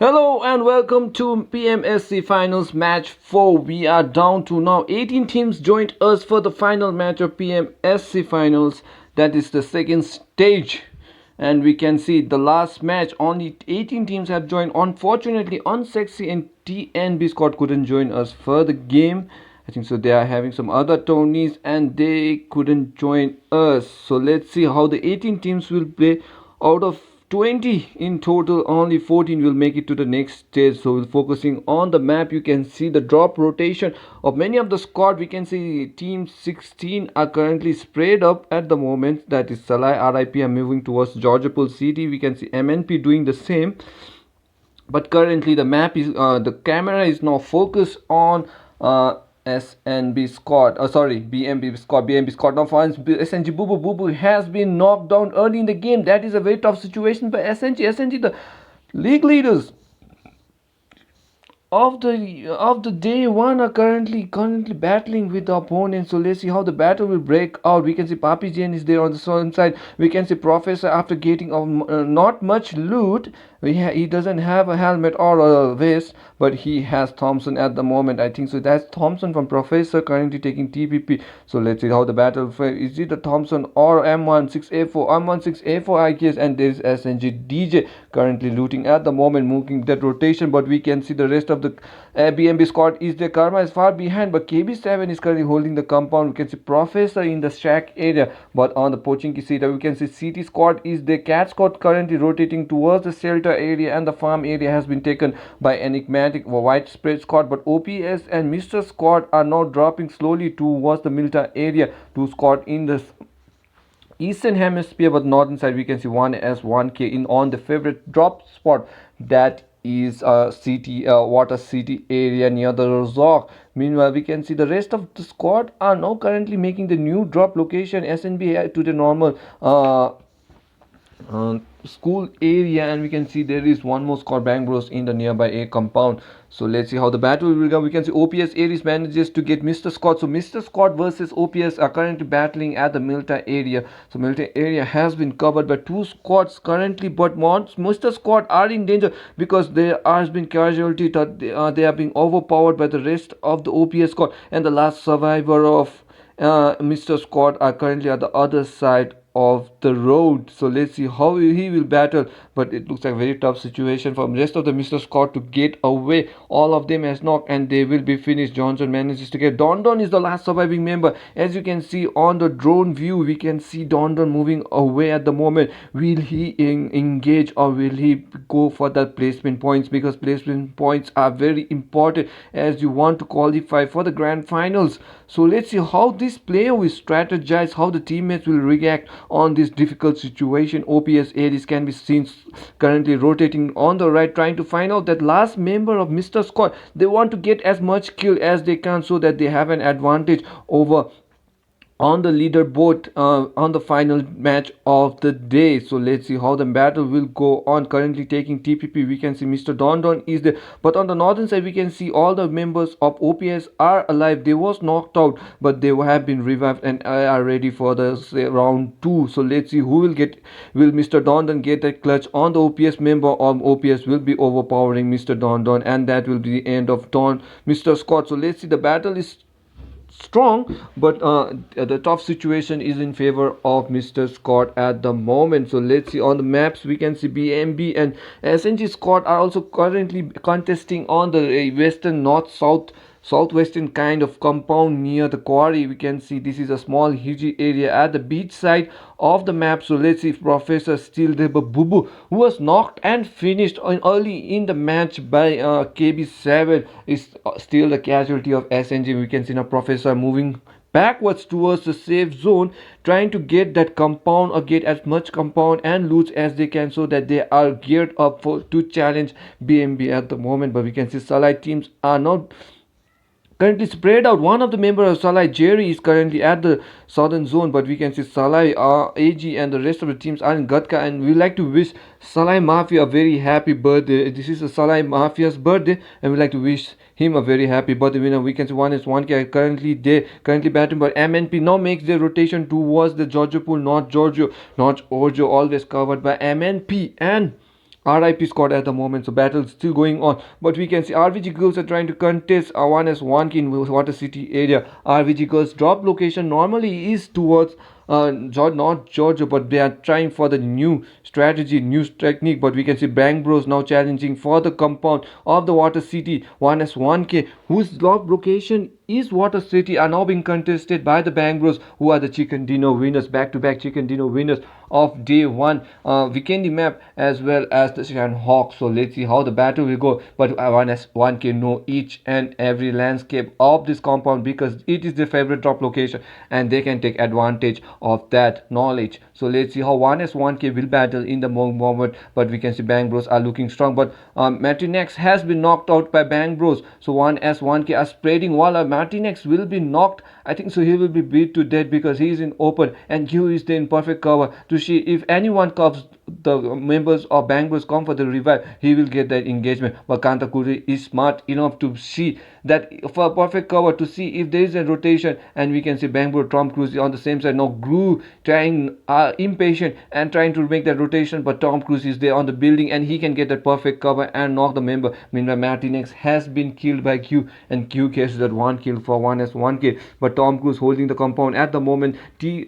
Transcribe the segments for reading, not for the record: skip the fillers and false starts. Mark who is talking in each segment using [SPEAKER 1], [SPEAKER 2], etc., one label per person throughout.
[SPEAKER 1] Hello and welcome to Pmsc Finals Match 4. We are down to now 18 teams joined us for the final match of Pmsc Finals. That is the second stage. And we can see the last match only 18 teams have joined. Unfortunately, Unsexy and TNB Scott couldn't join us for the game. I think so they are having some other tourneys and they couldn't join us. So let's see how the 18 teams will play. Out of 20 in total, only 14 will make it to the next stage. So focusing on the map, you can see the drop rotation of many of the squad. We can see team 16 are currently spread up at the moment. That is Salai RIP are moving towards Georgiapol City. We can see MNP doing the same, but currently the map is the camera is now focused on SNB squad, sorry, BMB squad. Now finds SNG Bubu has been knocked down early in the game. That is a very tough situation for SNG, the league leaders of the day one are currently battling with the opponent. So let's see how the battle will break out. We can see Papi Jain is there on the southern side. We can see Professor after getting not much loot. He doesn't have a helmet or a vest, but he has Thompson at the moment. I think so. That's Thompson from Professor currently taking TPP. So let's see how the battle is. It a Thompson or M16A4? M16A4 I guess. And there is SNG DJ currently looting at the moment, moving that rotation. But we can see the rest of the BMB squad is there. Karma is far behind, but KB7 is currently holding the compound. We can see Professor in the shack area, but on the Pochinki seat we can see CT squad is there. Cat squad currently rotating towards the shelter area, and the farm area has been taken by enigmatic widespread squad. But OPS and Mr. Squad are now dropping slowly towards the Milta area. Two squad in the eastern hemisphere, but northern side we can see 1S 1K in on the favorite drop spot, that is city water city area near the Rozok. Meanwhile, we can see the rest of the squad are now currently making the new drop location SNB to the normal school area, and we can see there is one more squad Bang Bros in the nearby A compound. So let's see how the battle will go. We can see OPS Aries manages to get Mr. Scott. So Mr. Scott versus OPS are currently battling at the Milta area. So Milta area has been covered by two squads currently, but Mr. Scott are in danger because there has been casualty that they are being overpowered by the rest of the OPS squad, and the last survivor of Mr. Scott are currently at the other side of the road. So let's see how he will battle, but it looks like a very tough situation for the rest of the Mr. Scott to get away. All of them has knocked and they will be finished. Johnson manages to get Don is the last surviving member. As you can see on the drone view, we can see Don moving away at the moment. Will he engage or will he go for that placement points, because placement points are very important as you want to qualify for the grand finals. So let's see how this player will strategize, how the teammates will react on this difficult situation. OPS Aries can be seen currently rotating on the right, trying to find out that last member of Mr. Scott. They want to get as much kill as they can so that they have an advantage over on the leaderboard on the final match of the day. So let's see how the battle will go on. Currently taking TPP, we can see Mr. Don is there, but on the northern side we can see all the members of OPS are alive. They was knocked out, but they have been revived and are ready for the round 2. So let's see who will Mr. Don get that clutch on the OPS member, or OPS will be overpowering Mr. Don, and that will be the end of Mr. Scott. So let's see, the battle is strong, but the tough situation is in favor of Mr. Scott at the moment. So let's see on the maps, we can see BMB and SNG Scott are also currently contesting on the western southwestern kind of compound near the quarry. We can see this is a small huge area at the beach side of the map. So let's see if Professor still there, but Bubu, who was knocked and finished early in the match by KB7, is still the casualty of SNG. We can see now Professor moving backwards towards the safe zone, trying to get that compound or get as much compound and loot as they can, so that they are geared up to challenge BMB at the moment. But we can see Salai teams are not currently spread out. One of the members of Salai, Jerry, is currently at the southern zone, but we can see Salai, AG and the rest of the teams are in Gatka, and we like to wish Salai Mafia a very happy birthday. This is a Salai Mafia's birthday, and we like to wish him a very happy birthday. We can see 1S 1K currently batting, but MNP now makes their rotation towards the Georgiapol, not Orjo, always covered by MNP, and RIP squad at the moment, so battle still going on. But we can see RVG girls are trying to contest one as one in Water City area. RVG girls drop location normally is towards not Georgia, but they are trying for the new strategy, new technique. But we can see Bang Bros now challenging for the compound of the Water City 1s1k, whose drop location is Water City, are now being contested by the Bang Bros, who are the chicken dinner winners, back-to-back chicken dinner winners of day one weekendy map, as well as the Shan Hawk. So let's see how the battle will go. But 1s1k know each and every landscape of this compound because it is their favorite drop location and they can take advantage of that knowledge. So let's see how 1s1k will battle in the moment. But we can see Bang Bros are looking strong, but Martinex has been knocked out by Bang Bros. So 1s1k are spreading while Martinex will be knocked. I think so he will be beat to death because he is in open and Q is there in perfect cover to see if anyone covers the members of Bang Bros come for the revive, he will get that engagement. But Kantakuri is smart enough to see that for a perfect cover to see if there is a rotation, and we can see Bang Bros Tom Cruise on the same side now. Grew trying impatient and trying to make that rotation, but Tom Cruise is there on the building and he can get that perfect cover and knock the member. Meanwhile Martinex has been killed by Q and Q catches that one kill for 1s1k, but Tom Cruise holding the compound at the moment. Tree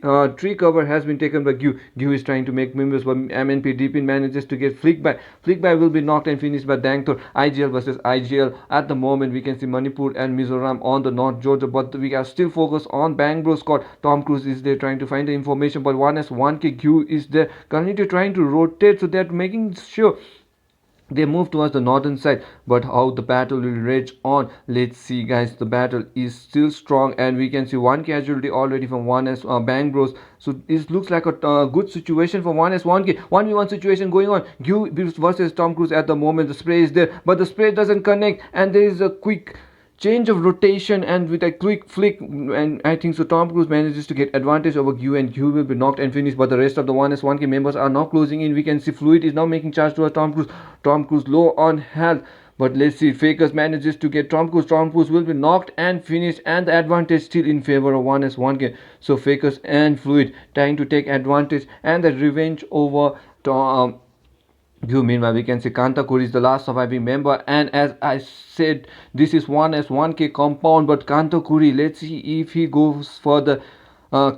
[SPEAKER 1] cover has been taken by Q. Q is trying to make members, but MNP Deepin manages to get flick by. Flick by will be knocked and finished by Dangthor. IGL versus IGL at the moment. We can see Manipur and Mizoram on the North Georgia, but we are still focused on Bang Bros squad. Tom Cruise is there trying to find the information, but 1s1k Q is there currently trying to rotate, so they're making sure they move towards the northern side. But how the battle will rage on, let's see guys. The battle is still strong and we can see one casualty already from 1s Bang Bros. So this looks like a good situation for 1s1k. 1v1 situation going on. Q versus Tom Cruise at the moment. The spray is there, but the spray doesn't connect and there is a quick change of rotation and with a quick flick, and I think so Tom Cruise manages to get advantage over Q and Q will be knocked and finished. But the rest of the 1s1k members are now closing in. We can see Fluid is now making charge towards Tom Cruise. Tom Cruise low on health, but let's see, Fakers manages to get Tom Cruise. Tom Cruise will be knocked and finished, and the advantage still in favor of 1s1k. So Fakers and Fluid trying to take advantage and the revenge over Tom. Meanwhile, we can see Kantakuri is the last surviving member, and as I said, this is 1s1k compound. But Kantakuri, let's see if he goes for the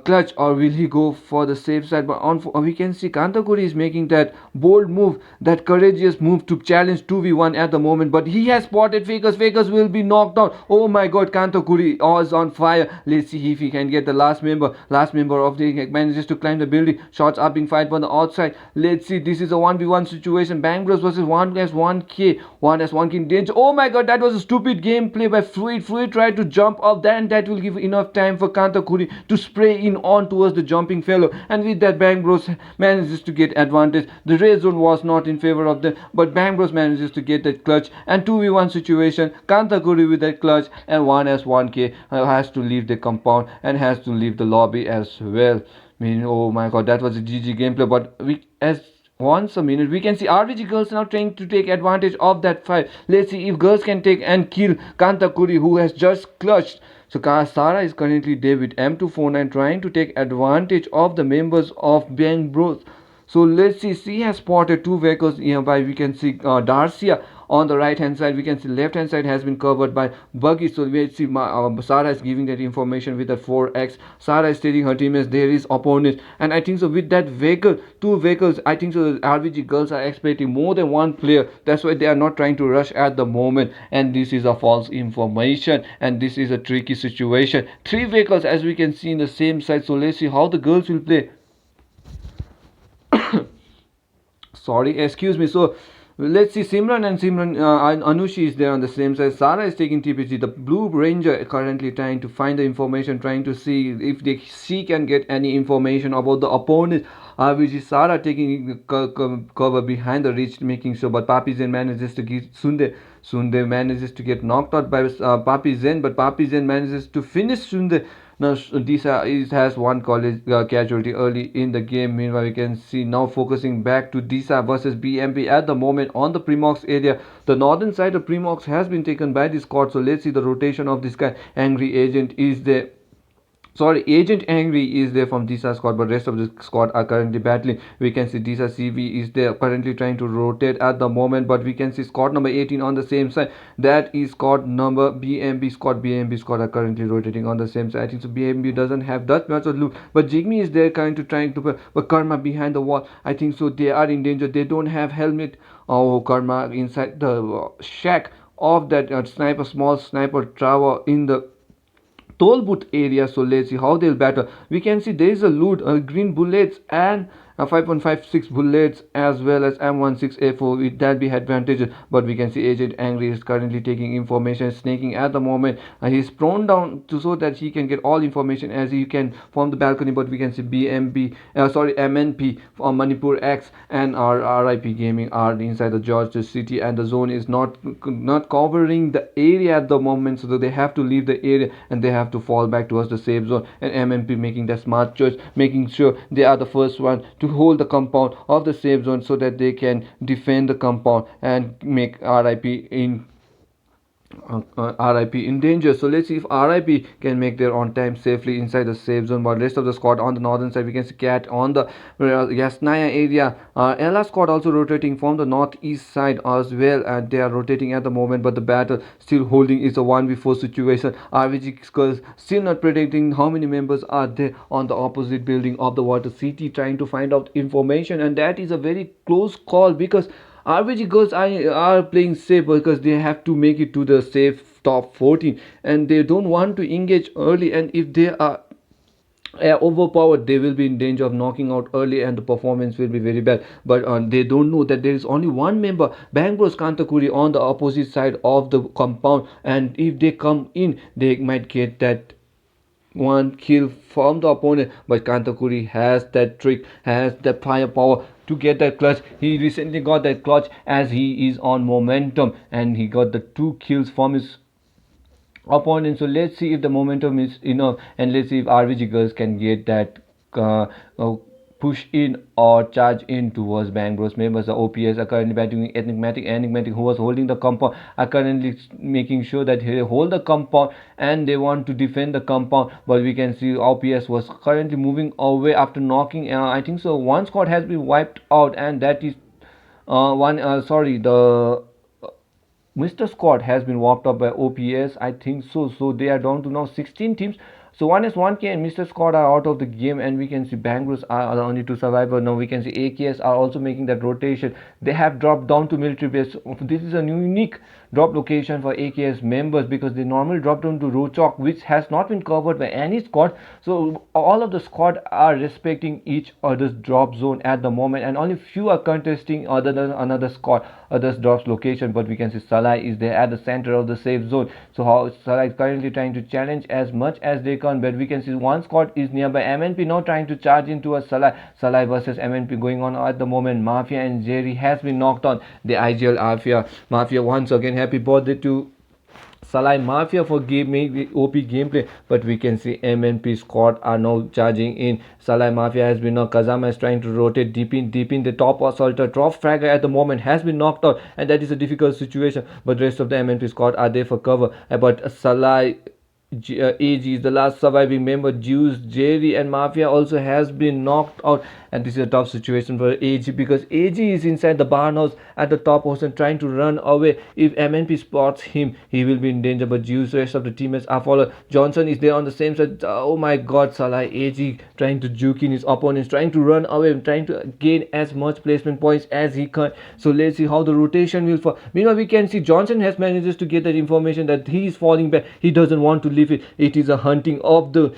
[SPEAKER 1] clutch or will he go for the safe side. But on we can see Kantakuri is making that bold move, that courageous move to challenge 2v1 at the moment, but he has spotted Fakers. Fakers will be knocked out. Oh my god, Kantakuri is on fire. Let's see if he can get the last member of the manages to climb the building. Shots are being fired on the outside. Let's see, this is a 1v1 situation. Bang Bros versus 1s1k. 1s1k in danger. Oh my god, that was a stupid gameplay by Fluid. Fluid tried to jump up, then that will give enough time for Kantakuri to spray in on towards the jumping fellow, and with that Bang Bros manages to get advantage. The red zone was not in favor of them, but Bang Bros manages to get that clutch and 2v1 situation. Kantakuri with that clutch, and 1s1k has to leave the compound and has to leave the lobby as well. I mean, oh my god, that was a GG gameplay. But we as once a minute we can see RVG girls now trying to take advantage of that fight. Let's see if girls can take and kill Kantakuri, who has just clutched. So Sara is currently there with M249 trying to take advantage of the members of Bang Bros. So let's see, she has spotted two vehicles nearby. We can see Darcia on the right hand side. We can see left hand side has been covered by buggy. So we see Sara is giving that information with that 4x. Sara is telling her teammates there is opponents, and I think so with that vehicle, two vehicles, I think so the RVG girls are expecting more than one player. That's why they are not trying to rush at the moment, and this is a false information and this is a tricky situation. Three vehicles as we can see in the same side. So let's see how the girls will play. Sorry, excuse me. So let's see, Simran and Anushi is there on the same side. Sara is taking TPG. The Blue Ranger currently trying to find the information, trying to see if she can get any information about the opponent. Which is Sara taking cover behind the ridge, making sure. But Papi Zen manages to get Sunde. Sunde manages to get knocked out by Papi Zen, but Papi Zen manages to finish Sunde. Now Disa has one college casualty early in the game. Meanwhile, we can see now focusing back to Disa versus BMP at the moment on the Premox area. The northern side of Premox has been taken by the squad. So let's see the rotation of this guy. Angry Agent is there sorry, Agent Angry is there from Disa squad, but rest of the squad are currently battling. We can see Disa CV is there currently trying to rotate at the moment, but we can see squad number 18 on the same side. That is squad number BMB squad. BMB squad are currently rotating on the same side. I think so. BMB doesn't have that much of loot, but Jigme is there currently trying to put but Karma behind the wall. I think so. They are in danger. They don't have helmet. Oh, Karma inside the shack of that sniper, small sniper tower in the toll booth area. So let's see how they'll battle. We can see there is a loot, green bullets and 5.56 bullets as well as M16A4 with that be advantage, but we can see Agent Angry is currently taking information, snaking at the moment. He's prone down to so that he can get all information as he can from the balcony, but we can see BMB sorry MNP from Manipur X and our RIP Gaming are inside the George city, and the zone is not covering the area at the moment, so they have to leave the area and they have to fall back towards the safe zone, and MNP making the smart choice, making sure they are the first one to hold the compound of the safe zone so that they can defend the compound and make RIP in RIP in danger. So let's see if RIP can make their on time safely inside the safe zone. But rest of the squad on the northern side, we can see Cat on the Yasnaya area. Ella squad also rotating from the northeast side as well, and they are rotating at the moment. But the battle still holding is a 1v4 situation. RVG Skulls still not predicting how many members are there on the opposite building of the water city, trying to find out information, and that is a very close call because RBG girls are playing safe because they have to make it to the safe top 14, and they don't want to engage early, and if they are overpowered they will be in danger of knocking out early and the performance will be very bad. But they don't know that there is only one member, Bangros Kantakuri, on the opposite side of the compound, and if they come in they might get that one kill from the opponent. But Kantakuri has that trick, has that firepower to get that clutch. He recently got that clutch as he is on momentum, and he got the 2 kills from his opponent. So let's see if the momentum is enough, and let's see if RVG girls can get that uh, uh, push in or charge in towards Bangros members. The OPS are currently battling Enigmatic who was holding the compound are currently making sure that they hold the compound and they want to defend the compound. But we can see OPS was currently moving away after knocking I think so one squad has been wiped out, and that is one sorry the Mr. Scott has been wiped up by OPS, I think so. So they are down to now 16 teams. So 1S1K and Mr. Scott are out of the game, and we can see Bangalore are the only two survivors. Now we can see AKS are also making that rotation. They have dropped down to military base. This is a unique drop location for AKS members because they normally drop down to Rochok, which has not been covered by any squad. So all of the squad are respecting each other's drop zone at the moment, and only few are contesting other than another squad others drops location. But we can see Salah is there at the center of the safe zone. So how Salah is currently trying to challenge as much as they can, but we can see one squad is nearby MNP now trying to charge into a Salah versus MNP going on at the moment. Mafia and Jerry has been knocked on. The IGL Mafia once again happy birthday to Salai Mafia for game OP gameplay, but we can see MNP squad are now charging in. Salai Mafia has been now Kazama is trying to rotate deep in the top assaulter. Drop fragger at the moment has been knocked out, and that is a difficult situation. But rest of the MNP squad are there for cover. But Salai AG is the last surviving member. Juice, Jerry, and Mafia also has been knocked out, and this is a tough situation for AG because AG is inside the barn house at the top house and trying to run away. If MNP spots him, he will be in danger. But Juice, rest of the teammates are followed. Johnson is there on the same side. Oh my God, Salah AG trying to juke in his opponents, trying to run away, trying to gain as much placement points as he can. So let's see how the rotation will fall. Meanwhile, we can see Johnson has manages to get that information that he is falling back. He doesn't want to leave it. It is a hunting of the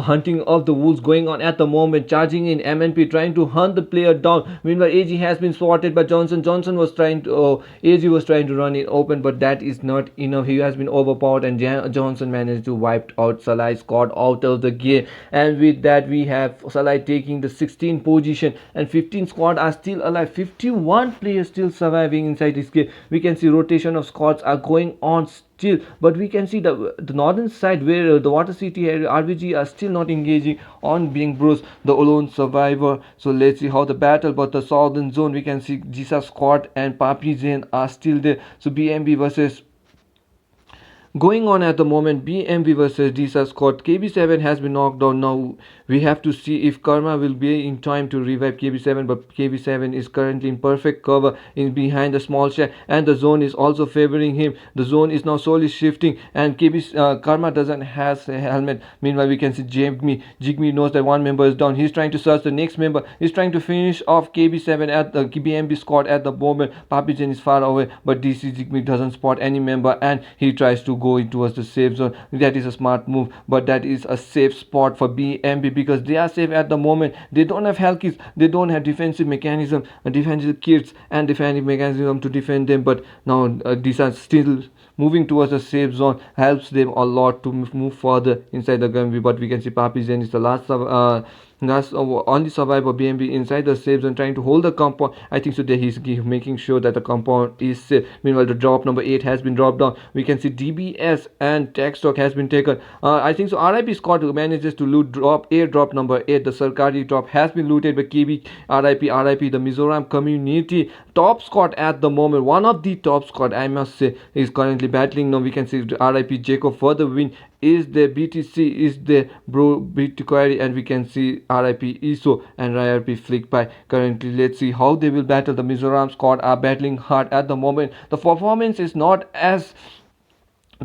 [SPEAKER 1] hunting of the wolves going on at the moment, charging in MNP trying to hunt the player down. Meanwhile AG has been swatted by Johnson was trying to AG was trying to run it open, but that is not enough. He has been overpowered, and Johnson managed to wipe out Salai squad out of the game. And with that we have Salai taking the 16th position, and 15 squad are still alive. 51 players still surviving inside this game. We can see rotation of squads are going on still, but we can see the northern side where the water city RBG are still not engaging on being Bruce, the alone survivor. So let's see how the battle. But the southern zone, we can see Jisa squad and Papi Zain are still there. So BMB versus Going on at the moment, BMV versus Disa Scott. KB7 has been knocked down. Now we have to see if Karma will be in time to revive KB7, but KB7 is currently in perfect cover in behind the small shack, and the zone is also favoring him. The zone is now slowly shifting, and Karma doesn't has a helmet. Meanwhile, we can see Jigme knows that one member is down. He's trying to search the next member. He's trying to finish off KB7 at the BMB squad at the moment. Papijan is far away, but DC Jigme doesn't spot any member, and he tries to go towards the safe zone. That is a smart move, but that is a safe spot for BMB because they are safe at the moment. They don't have health kits, they don't have defensive mechanism, defensive kits and defensive mechanism to defend them. But now these are still moving towards the safe zone, helps them a lot to move further inside the gun. But we can see Papijan is the last only survivor BMB inside the safe zone, trying to hold the compound. I think so that he's making sure that the compound is safe. Meanwhile, the drop number 8 has been dropped down. We can see DBS and tech stock has been taken. I think so RIP Scott manages to loot drop number 8. The Sarkari drop has been looted by KB. RIP the Mizoram community top squad at the moment. One of the top squad, I must say, is currently battling. Now we can see RIP Jacob for the win. Is the BTC, is the bro Bitcoin, and we can see RIP ISO and RIP Flickpie currently. Let's see how they will battle. The Mizoram squad are battling hard at the moment. The performance is not as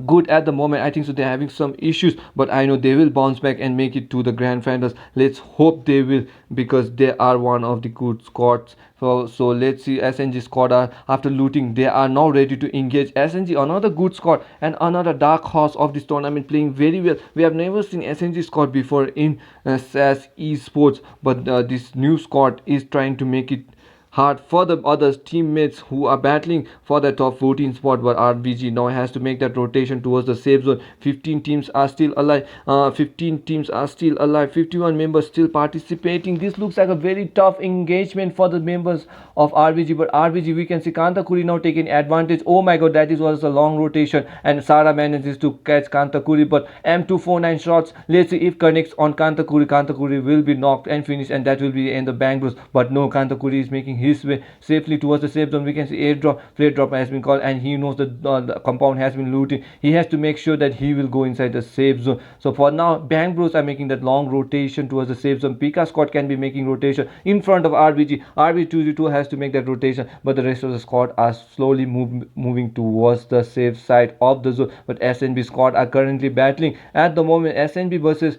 [SPEAKER 1] good at the moment. I think so they're having some issues, but I know they will bounce back and make it to the grand finals. Let's hope they will, because they are one of the good squads. So let's see. SNG squad are, after looting, they are now ready to engage. SNG, another good squad and another dark horse of this tournament, playing very well. We have never seen SNG squad before in SAS esports, but this new squad is trying to make it hard for the other teammates who are battling for the top 14 spot. But RBG now has to make that rotation towards the safe zone. 15 teams are still alive. 51 members still participating. This looks like a very tough engagement for the members of RBG, but RBG, we can see Kantakuri now taking advantage. Oh my god, that was a long rotation, and Sara manages to catch Kantakuri, but M249 shots. Let's see if connects on Kantakuri. Kantakuri will be knocked and finished, and that will be the end of Bangbros. But no, Kantakuri is making his way safely towards the safe zone. We can see airdrop, flare drop has been called, and he knows that the compound has been looted. He has to make sure that he will go inside the safe zone. So for now, Bang Bros are making that long rotation towards the safe zone. Pika squad can be making rotation in front of RBG. RB202 has to make that rotation, but the rest of the squad are slowly moving towards the safe side of the zone. But SNB squad are currently battling at the moment. SNB versus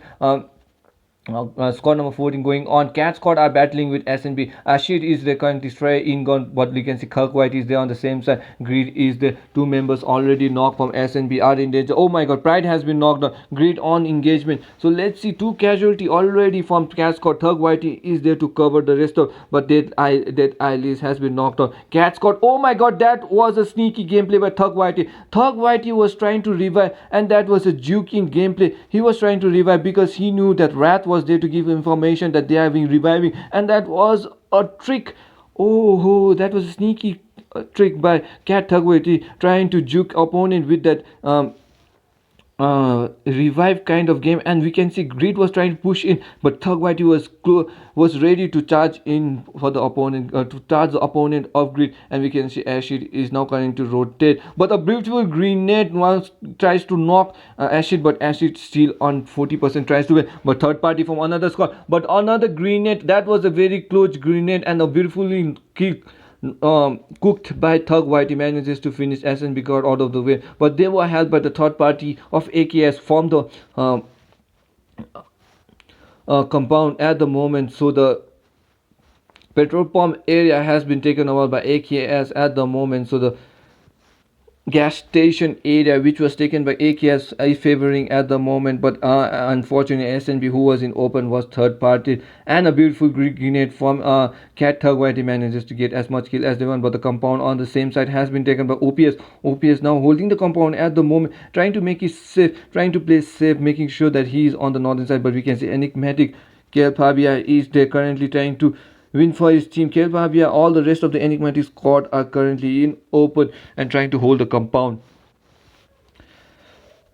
[SPEAKER 1] squad number 14 going on. Cat squad are battling with SNB. Ashid is the currently stray in gun, but we can see Kirk White is there on the same side. Greed is the two members already knocked from SNB are in danger. Oh my god, Pride has been knocked down. Greed on engagement. So let's see, two casualty already from Cat squad. Thug Whitey is there to cover the rest of, but Dead Eyelids has been knocked down. Cat squad, oh my god, that was a sneaky gameplay by Thug Whitey. Thug Whitey was trying to revive, and that was a juking gameplay. He was trying to revive because he knew that Wrath was there to give information that they have been reviving, and that was a trick. Oh, that was a sneaky trick by Cat Thugwati, trying to juke opponent with that revive kind of game. And we can see Greed was trying to push in, but Thugwati was ready to charge in for the opponent, to charge the opponent of Greed. And we can see Ashid is now going to rotate, but a beautiful grenade once tries to knock Ashid, but Ashid still on 40%, tries to win. But third party from another squad, but another grenade, that was a very close grenade, and a beautifully cooked by Thug Whitey manages to finish. SNB got out of the way, but they were helped by the third party of AKS from the compound at the moment. So the petrol pump area has been taken over by AKS at the moment. So the gas station area, which was taken by AKS, is favoring at the moment. But unfortunately, SNB, who was in open, was third party, and a beautiful grenade from Cat Thugwati manages to get as much kill as they want. But the compound on the same side has been taken by OPS now holding the compound at the moment, trying to make it safe, trying to play safe, making sure that he is on the northern side. But we can see Enigmatic Kelpabia is there currently trying to win for his team. Kelpabia, all the rest of the Enigmatic squad are currently in open and trying to hold the compound.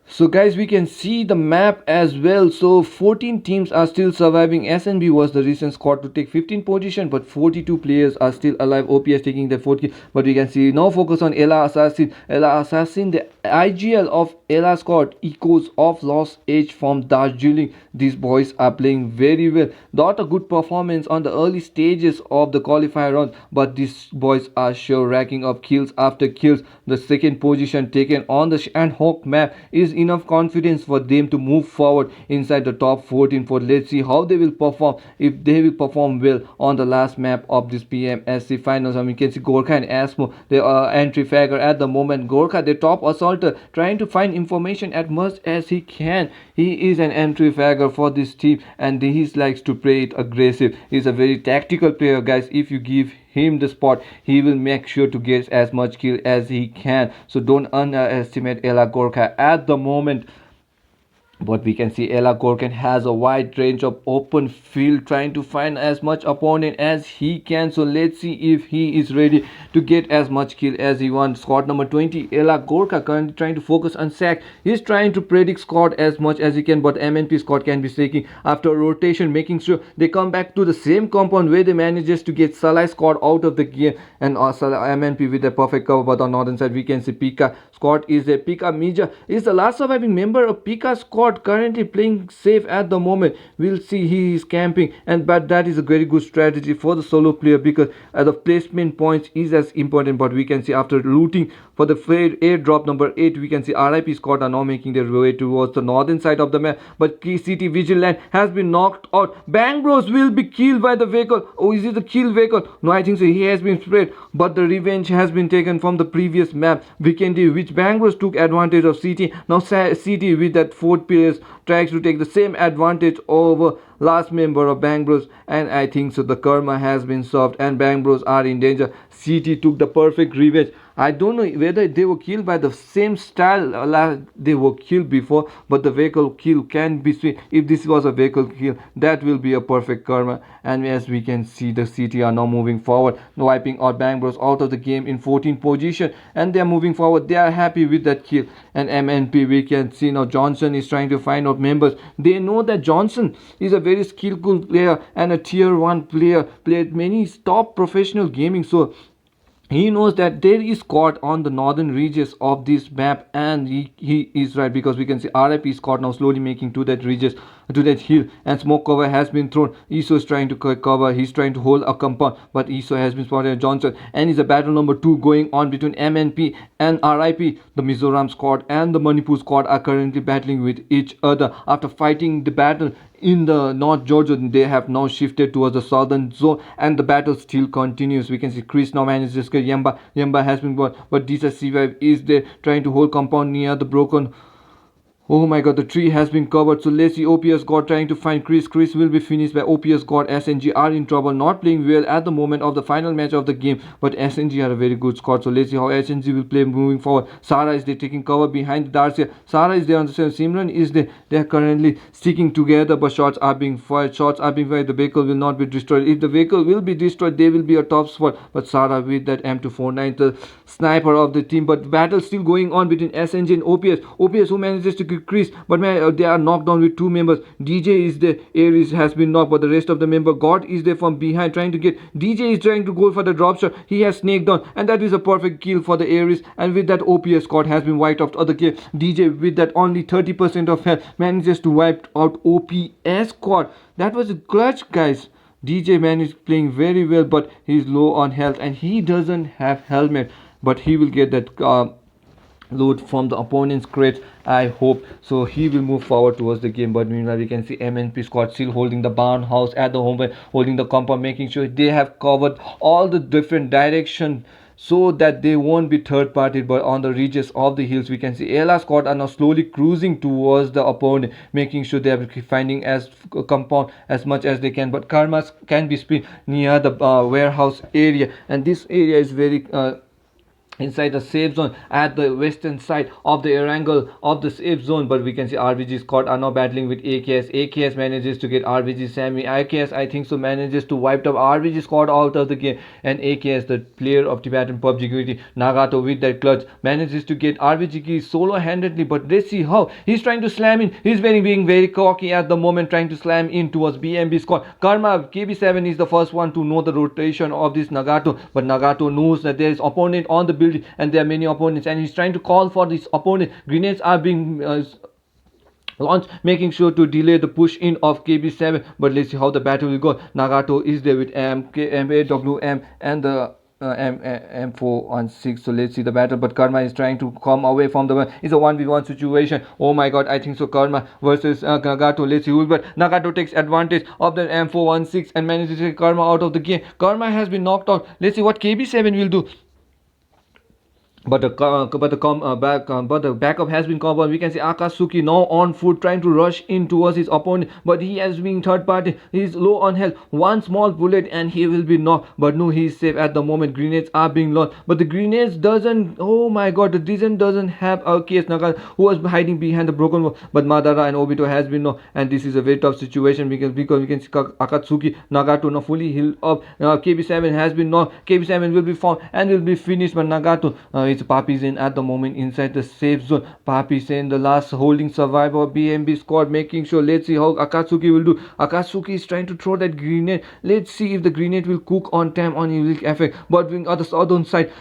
[SPEAKER 1] So guys, we can see the map as well. So 14 teams are still surviving. SNB was the recent squad to take 15 position, but 42 players are still alive. OPS taking the 40, but we can see now focus on Ella Assassin. Ella Assassin, the IGL of Ella squad echoes of lost age from Darjeeling. These boys are playing very well. Not a good performance on the early stages of the qualifier round, but these boys are sure racking up kills after kills. The second position taken on the Shandhawk map is enough confidence for them to move forward inside the top 14. For let's see how they will perform, if they will perform well on the last map of this PMSC finals. I mean, you can see Gorkha and Asmo, they are entry fagger at the moment. Gorkha, the top assaulter, trying to find information as much as he can. He is an entry fagger for this team, and he likes to play it aggressive. He's a very tactical player, guys. If you give him the spot, he will make sure to get as much kill as he can. So don't underestimate Ella Gorkha at the moment. But we can see Ella Gorkin has a wide range of open field, trying to find as much opponent as he can. So let's see if he is ready to get as much kill as he wants. Squad number 20, Ella Gorka, currently trying to focus on sack. He's trying to predict squad as much as he can, but MNP squad can be taking after rotation, making sure they come back to the same compound where they manages to get Salai squad out of the game, and MNP with a perfect cover. But on northern side we can see Pika squad is a Pika Mija is the last surviving member of Pika squad, currently playing safe at the moment. We'll see he is camping, and but that is a very good strategy for the solo player, because the placement points is as important. But we can see after looting for the airdrop number 8, we can see RIP squad are now making their way towards the northern side of the map, but Key City Vigilant has been knocked out. Bang Bros will be killed by the vehicle. Oh, is it the kill vehicle? No, I think so. He has been sprayed, but the revenge has been taken from the previous map, Vikendi, which Bang Bros took advantage of City. Now City with that 4th players tries to take the same advantage over last member of Bang Bros, and I think so the karma has been solved and Bang Bros are in danger. City took the perfect revenge. I don't know whether they were killed by the same style they were killed before, but the vehicle kill can be seen. If this was a vehicle kill, that will be a perfect karma. And as we can see, the City are now moving forward, wiping out Bang Bros out of the game in 14th position, and they are moving forward. They are happy with that kill. And MNP, we can see now Johnson is trying to find out members. They know that Johnson is a very skillful player and a tier 1 player, played many top professional gaming, so he knows that there is squad on the northern regions of this map, and he is right, because we can see RIP squad now slowly making to that regions, to that hill, and smoke cover has been thrown. Iso is trying to cover, he's trying to hold a compound, but Iso has been spotted. Johnson, and is a battle number 2 going on between MNP and RIP. The Mizoram squad and the Manipur squad are currently battling with each other. After fighting the battle in the North Georgia, they have now shifted towards the southern zone, and the battle still continues. We can see Chris now manages to Yamba has been bought, but Disa C5 is there trying to hold compound near the broken. Oh my god, the tree has been covered. So let's see OPS God trying to find Chris. Chris will be finished by OPS God. SNG are in trouble, not playing well at the moment of the final match of the game. But SNG are a very good squad. So let's see how SNG will play moving forward. Sarah is there taking cover behind Darcia. Sarah is there on the side. Simran is there. They are currently sticking together, but shots are being fired. Shots are being fired. The vehicle will not be destroyed. If the vehicle will be destroyed, they will be a top spot. But Sarah with that M249, the sniper of the team. But battle still going on between SNG and OPS. OPS who manages to Chris, but they are knocked down with 2 members. DJ is there, Aries has been knocked, but the rest of the member, God is there from behind trying to get. DJ is trying to go for the drop shot. He has snaked down, and that is a perfect kill for the Aries. And with that, OPS squad has been wiped out of the game. DJ with that only 30% of health manages to wipe out OPS squad. That was a clutch, guys. DJ man is playing very well, but he's low on health and he doesn't have helmet, but he will get that loot from the opponent's crates, I hope. So he will move forward towards the game. But meanwhile, we can see MNP squad still holding the barn house at the home, holding the compound, making sure they have covered all the different direction so that they won't be third party. But on the ridges of the hills, we can see Ella squad are now slowly cruising towards the opponent, making sure they are finding as compound as much as they can. But karmas can be spent near the warehouse area, and this area is very inside the safe zone at the western side of the Erangel of the safe zone. But we can see RBG Scott are now battling with AKS. AKS manages to get RBG Sammy. AKS, I think so, manages to wipe up RBG Scott out of the game, and AKS, the player of Tibetan PUBG Community, Nagato, with that clutch manages to get RBG key solo handedly. But let's see how he's trying to slam in. He's being very cocky at the moment, trying to slam in towards BMB Scott. Karma KB7 is the first one to know the rotation of this Nagato, but Nagato knows that there is opponent on the building and there are many opponents, and he's trying to call for this opponent. Grenades are being launched, making sure to delay the push in of KB7. But let's see how the battle will go. Nagato is there with MAWM and the M416. So let's see the battle, but Karma is trying to come away from the it's a 1v1 situation. Oh my god, I think so, Karma versus Nagato. Let's see who, but Nagato takes advantage of the M416 and manages to take Karma out of the game. Karma has been knocked out. Let's see what KB7 will do. But the backup has been covered. We can see Akatsuki now on foot, trying to rush in towards his opponent, but he has been third party. He is low on health. One small bullet and he will be knocked. But no, he is safe at the moment. Grenades are being launched, but the grenades doesn't. Oh my god, the Dizen doesn't have a case. Naga, who was hiding behind the broken wall. But Madara and Obito has been knocked, and this is a very tough situation because we can see Akatsuki, Nagato now fully healed up. KB7 has been knocked. KB7 will be found and will be finished. But Nagato. It's Papi Zen at the moment inside the safe zone. Papi Zen, the last holding survivor of BMB squad, making sure. Let's see how Akatsuki will do. Akatsuki is trying to throw that grenade. Let's see if the grenade will cook on time on Ulrich effect. But on the southern side,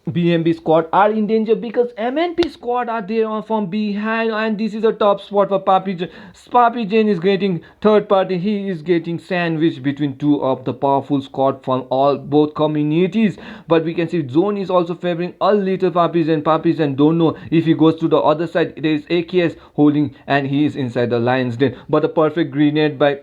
[SPEAKER 1] BMB squad are in danger because MNP squad are there on from behind, and this is a top spot for Papi Jane. Papi Jane is getting third party. He is getting sandwiched between two of the powerful squad from both communities. But we can see Zone is also favoring a little Papi Jane. Papi Jane don't know if he goes to the other side. There is AKS holding, and he is inside the lion's den. But a perfect grenade by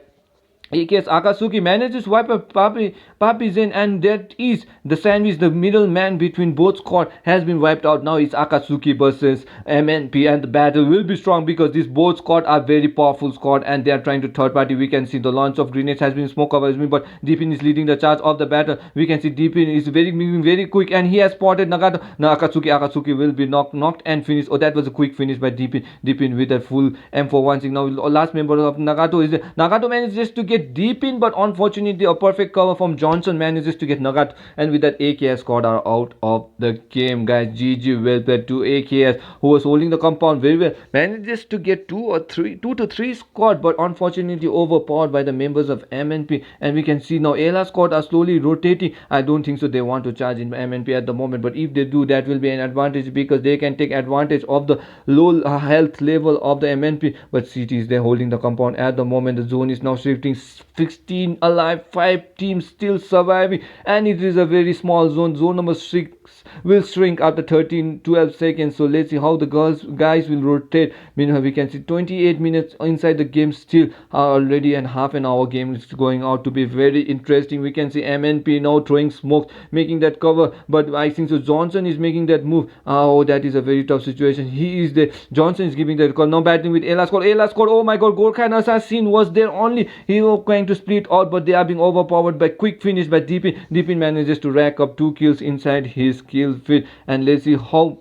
[SPEAKER 1] AKS Akatsuki manages to wipe up Papi Zen, and that is the sandwich. The middleman between both squad has been wiped out. Now it's Akatsuki versus MNP, and the battle will be strong because these both squad are very powerful squad, and they are trying to third party. We can see the launch of grenades has been smoke cover, but Deepin is leading the charge of the battle. We can see Deepin is moving very quick, and he has spotted Nagato. Now Akatsuki will be knocked and finished. Oh, that was a quick finish by Deepin with a full M416. Now last member of Nagato is there. Nagato manages to get deep in, but unfortunately a perfect cover from Johnson manages to get Nagato, and with that AKS squad are out of the game, guys. GG, well played to AKS, who was holding the compound very well, manages to get two to three squad, but unfortunately overpowered by the members of MNP. And we can see now Ela squad are slowly rotating. I don't think so they want to charge in MNP at the moment, but if they do, that will be an advantage because they can take advantage of the low health level of the MNP. But CT is there holding the compound at the moment. The zone is now shifting. 16 alive, 5 teams still surviving, and it is a very small zone. Zone number 6 will shrink after 12 seconds. So let's see how the guys will rotate. Meanwhile, we can see 28 minutes inside the game still already, and half an hour game is going out to be very interesting. We can see MNP now throwing smoke, making that cover, but I think so Johnson is making that move. Oh, that is a very tough situation. He is there. Johnson is giving that call. Now battling with Ela squad. Oh my god, Gorkhan Assassin was there only. He was going to split out, but they are being overpowered by quick finish by Deepin. Deepin manages to rack up 2 kills inside his kill feed, and let's see how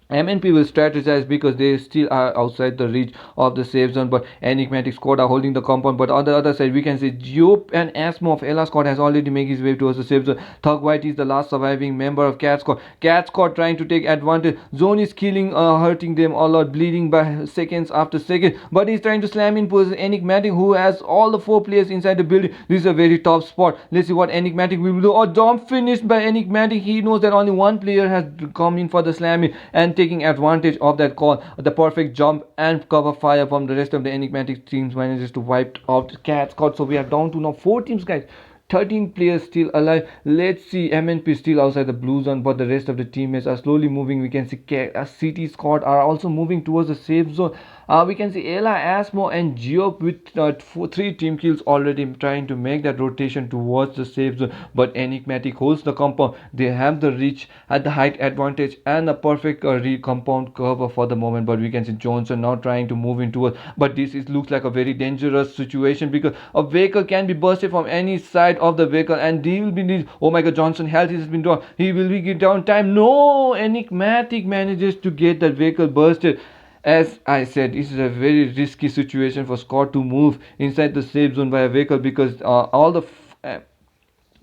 [SPEAKER 1] MNP will strategize because they still are outside the reach of the safe zone, but Enigmatic squad are holding the compound. But on the other side, we can see Diop and Asmo of Ella squad has already made his way towards the safe zone. Thug White is the last surviving member of Cat squad. Cat squad trying to take advantage. Zone is killing, hurting them a lot, bleeding by seconds after second. But he's trying to slam in towards Enigmatic, who has all the 4 players inside the building. This is a very top spot. Let's see what Enigmatic will do. Oh, jump finished by Enigmatic. He knows that only one player has come in for the slamming, and taking advantage of that call, the perfect jump and cover fire from the rest of the Enigmatic teams manages to wipe out Cat squad. So we are down to now 4 teams, guys. 13 players still alive. Let's see, MNP still outside the blue zone, but the rest of the teammates are slowly moving. We can see CT squad are also moving towards the safe zone. We can see Ella, Asmo, and Geop with three team kills already trying to make that rotation towards the safe zone. But Enigmatic holds the compound. They have the reach at the height advantage and a perfect compound cover for the moment. But we can see Johnson now trying to move into it. But this looks like a very dangerous situation because a vehicle can be bursted from any side of the vehicle and he will be. Oh my god, Johnson health has been down. He will be down time. No, Enigmatic manages to get that vehicle bursted. As I said, this is a very risky situation for Scott to move inside the safe zone by a vehicle because all the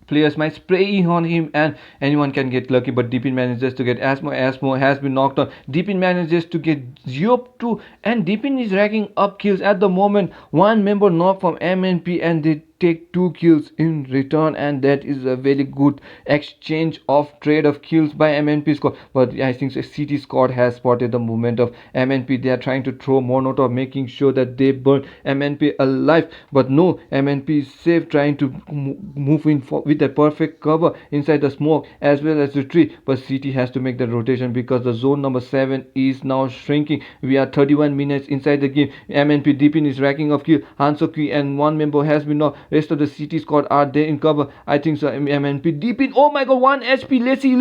[SPEAKER 1] players might spray on him and anyone can get lucky. But Deepin manages to get Asmo has been knocked on. Deepin manages to get Ziop too, and Deepin is racking up kills at the moment. One member knocked from MNP and they take 2 kills in return, and that is a very good exchange of trade of kills by MNP squad. But I think so CT squad has spotted the movement of MNP. They are trying to throw Monotov, making sure that they burn MNP alive. But no, MNP is safe, trying to move in with a perfect cover inside the smoke as well as the tree. But CT has to make the rotation because the zone number 7 is now shrinking. We are 31 minutes inside the game. MNP Deepin is racking up kill. Hansoki and one member has been knocked. Rest of the CT squad are there in cover. I think so. MNP Deepin. Oh my god, 1 HP. Let's see.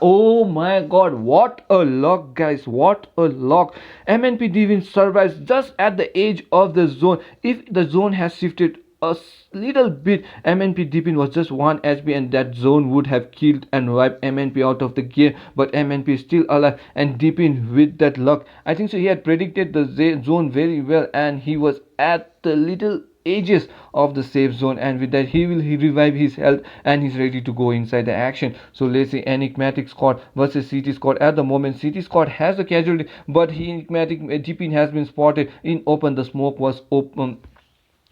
[SPEAKER 1] Oh my god, what a luck, guys. What a luck. MNP Deepin survives just at the edge of the zone. If the zone has shifted a little bit, MNP Deepin was just 1 HP and that zone would have killed and wiped MNP out of the game. But MNP is still alive and Deepin with that luck. I think so he had predicted the zone very well and he was at the little edges of the safe zone, and with that he revive his health and he's ready to go inside the action. So let's say Enigmatic squad versus CT squad. At the moment CT squad has a casualty, but Enigmatic Deepin has been spotted in open. The smoke was open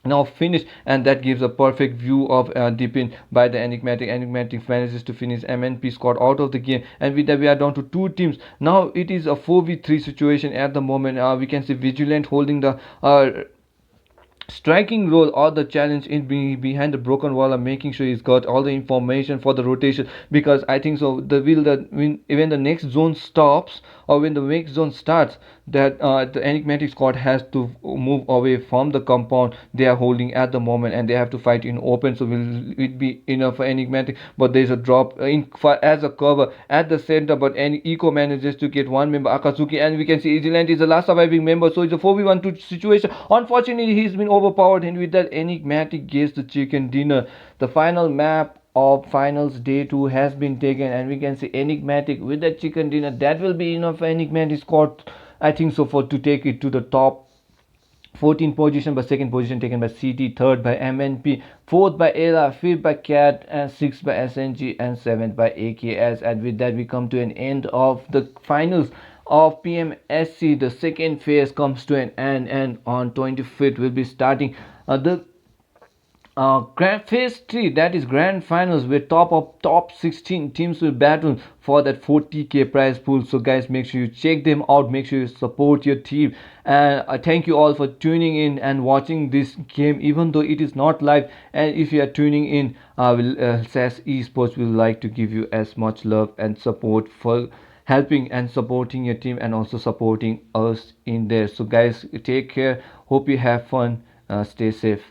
[SPEAKER 1] now finished, and that gives a perfect view of Deepin by the Enigmatic manages to finish MNP squad out of the game, and with that we are down to 2 teams. Now it is a 4v3 situation at the moment. We can see Vigilant holding the striking role or the challenge in being behind the broken wall and making sure he's got all the information for the rotation, because I think so the will that when the next zone stops or when the next zone starts, that the Enigmatic squad has to move away from the compound they are holding at the moment and they have to fight in open. So will it be enough for Enigmatic? But there's a drop in for as a cover at the center, but any Eco manages to get one member, Akatsuki, and we can see Vigilant is the last surviving member. So it's a 4v1 situation. Unfortunately he's been overpowered, and with that Enigmatic gets the chicken dinner. The final map of finals day 2 has been taken, and we can see Enigmatic with that chicken dinner. That will be enough for Enigmatic squad, I think so, for to take it to the top 14 position, but second position taken by CT, third by MNP, fourth by Ela, fifth by Cat, and sixth by SNG, and seventh by AKS. And with that we come to an end of the finals of PMSC. The second phase comes to an end, and on 25th we'll be starting the grand phase 3, that is grand finals, where top 16 teams will battle for that 40k prize pool. So guys, make sure you check them out, make sure you support your team, and thank you all for tuning in and watching this game even though it is not live. And if you are tuning in, SAS Esports will like to give you as much love and support for helping and supporting your team and also supporting us in there. So guys, take care, hope you have fun, stay safe.